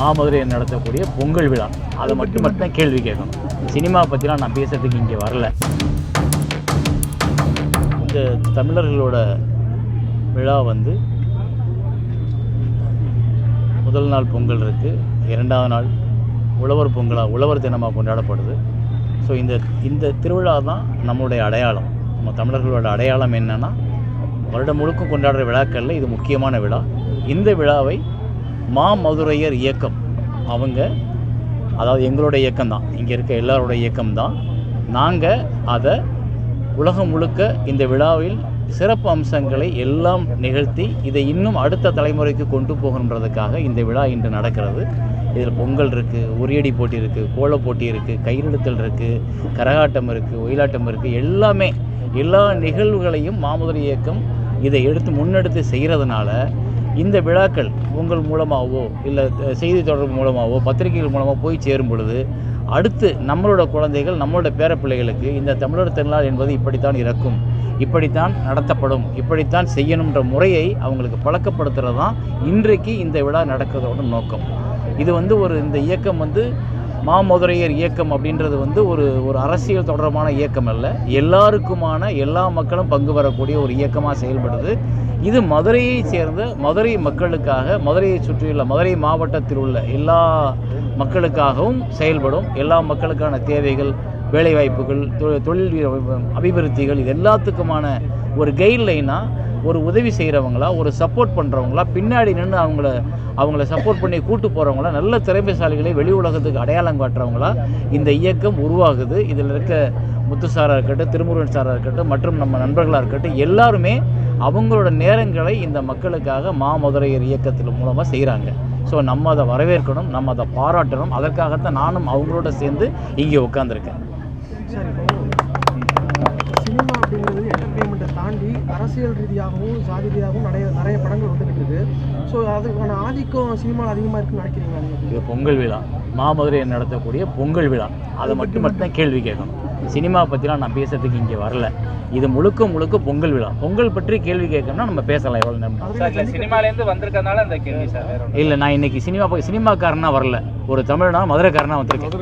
மாமதுரையில் நடத்தக்கூடிய பொங்கல் விழா அதை மட்டும் கேள்வி கேட்கணும். சினிமா பற்றிலாம் நான் பேசுறதுக்கு இங்கே வரல. இந்த தமிழர்களோட விழா வந்து முதல் நாள் பொங்கல் இருக்குது, இரண்டாவது நாள் உழவர் பொங்கலாக உழவர் தினமாக கொண்டாடப்படுது. ஸோ இந்த திருவிழா தான் நம்மளுடைய அடையாளம். நம்ம தமிழர்களோட அடையாளம் என்னென்னா, வருடம் முழுக்க கொண்டாடுற விழாக்களில் இது முக்கியமான விழா. இந்த விழாவை மாமதுரையர் இயக்கம் அவங்க, அதாவது எங்களோட இயக்கம்தான், இங்கே இருக்க எல்லாரோட இயக்கம்தான். நாங்கள் அதை உலகம் முழுக்க இந்த விழாவில் சிறப்பு அம்சங்களை எல்லாம் நிகழ்த்தி இதை இன்னும் அடுத்த தலைமுறைக்கு கொண்டு போகணுன்றதுக்காக இந்த விழா இன்று நடக்கிறது. இதில் பொங்கல் இருக்குது, உரியடி போட்டி இருக்குது, கோலப் போட்டி இருக்குது, கயிறெழுத்தல் இருக்குது, கரகாட்டம் இருக்குது, ஒயிலாட்டம் இருக்குது. எல்லா நிகழ்வுகளையும் மாமதுரை இயக்கம் இதை முன்னெடுத்து செய்கிறதுனால இந்த விழாக்கள் உங்கள் மூலமாகவோ இல்லை செய்தி தொடர்பு மூலமாகவோ பத்திரிகைகள் மூலமாக போய் சேரும் பொழுது அடுத்து நம்மளோட குழந்தைகள், நம்மளோட பேரப்பிள்ளைகளுக்கு இந்த தமிழர் திருநாள் என்பது இப்படித்தான் இருக்கும், இப்படித்தான் நடத்தப்படும், இப்படித்தான் செய்யணுன்ற முறையை அவங்களுக்கு பழக்கப்படுத்துகிறது தான் இன்றைக்கு இந்த விழா நடக்கிறதோட நோக்கம். இது வந்து இந்த இயக்கம் மாமதுரையர் இயக்கம் அப்படின்றது ஒரு அரசியல் தொடர்பான இயக்கம் அல்ல, எல்லாருக்குமான எல்லா மக்களும் பங்கு பெறக்கூடிய ஒரு இயக்கமாக செயல்படுது. இது மதுரையை சேர்ந்த மதுரை மக்களுக்காக, மதுரையை சுற்றியுள்ள மதுரை மாவட்டத்தில் உள்ள எல்லா மக்களுக்காகவும் செயல்படும். எல்லா மக்களுக்கான தேவைகள், வேலைவாய்ப்புகள், தொழில் அபிவிருத்திகள், இது எல்லாத்துக்குமான ஒரு கைட்லைனாக, ஒரு உதவி செய்கிறவங்களா, ஒரு சப்போர்ட் பண்ணுறவங்களா, பின்னாடி நின்று அவங்கள சப்போர்ட் பண்ணி கூட்டு போகிறவங்களா, நல்ல திறமைசாலிகளை வெளி உலகத்துக்கு அடையாளம் காட்டுறவங்களா இந்த இயக்கம் உருவாகுது. இதில் இருக்க முத்து சாராக இருக்கட்டும், திருமுருகன் சாராக இருக்கட்டும், மற்றும் நம்ம நண்பர்களாக இருக்கட்டும், எல்லாருமே அவங்களோட நேரங்களை இந்த மக்களுக்காக மாமதுரையர் இயக்கத்தின் மூலமாக செய்கிறாங்க. ஸோ நம்ம அதை வரவேற்கணும், நம்ம அதை பாராட்டணும். அதற்காகத்தான் நானும் அவங்களோட சேர்ந்து இங்கே உட்காந்துருக்கேன். சினிமா அப்படிங்கிறது என்டர்டெயின்மெண்ட்டை தாண்டி அரசியல் ரீதியாகவும் ஜாதி ரீதியாகவும் நிறைய படங்கள் வந்துக்கிட்டு இருக்குது. ஸோ அதுக்கான ஆதிக்கம் சினிமாவில் அதிகமாக இருக்குன்னு நினைக்கிறீங்களா? இது பொங்கல் விழா, மாமதுரையில் நடத்தக்கூடிய பொங்கல் விழா, அதை மட்டும் கேள்வி கேட்கணும். சினிமா பற்றிலாம் நான் பேசுறதுக்கு இங்கே வரல. இது முழுக்க பொங்கல் விழா. பொங்கல் பற்றி கேள்வி கேட்கணும்னா நம்ம பேசலாம். எவ்வளோ நேரம் சினிமாலேருந்து வந்திருக்கனால அந்த கேள்வி சார். இல்லை, நான் இன்னைக்கு சினிமாக்காரனா வரல, ஒரு தமிழ்னா மதுரைக்காரனா வந்திருக்கேன்.